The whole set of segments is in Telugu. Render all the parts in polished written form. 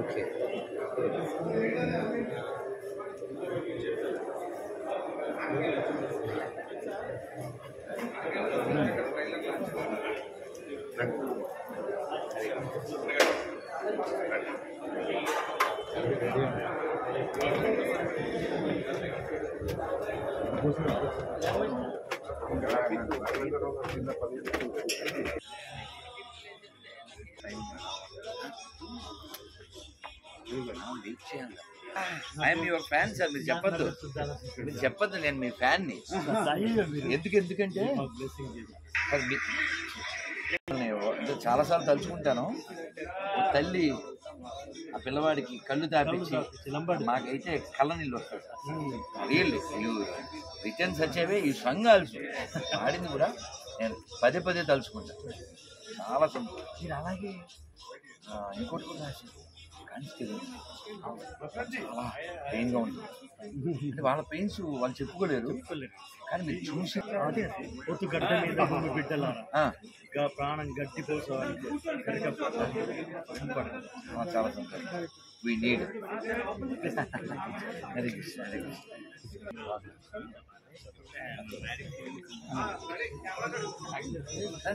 Okay. I'm your fan sir. మీరు చెప్పొద్దు నేను మీ ఫ్యాన్ని. ఎందుకంటే చాలాసార్లు తలుచుకుంటాను. తల్లి ఆ పిల్లవాడికి కళ్ళు తాపించి మాకైతే కళ్ళ నీళ్ళు వస్తాయి సార్. రియల్లీ యూ రిటర్న్ సచ్చేవే ఈ సాంగ్ ఆల్సో ఆడింది కూడా నేను పదే పదే తలుచుకుంటాను. చాలా సంతోషం. అలాగే ఇంకోటి కూడా కానిస్టేబుల్ చాలా పెయిన్గా ఉంటుంది. అంటే వాళ్ళ పెయిన్స్ వాళ్ళు చెప్పుకోలేరు, కానీ మీరు చూసి గడ్డ మీద బిడ్డల ప్రాణం గడ్డిపోసే చాలా సంతోషం. We need very good.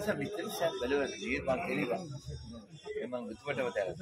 Sir మీకు తెలుసు సార్ వెలువది మీరు మాకు తెలియదా? మనం గుర్తుపట్టవుతారా?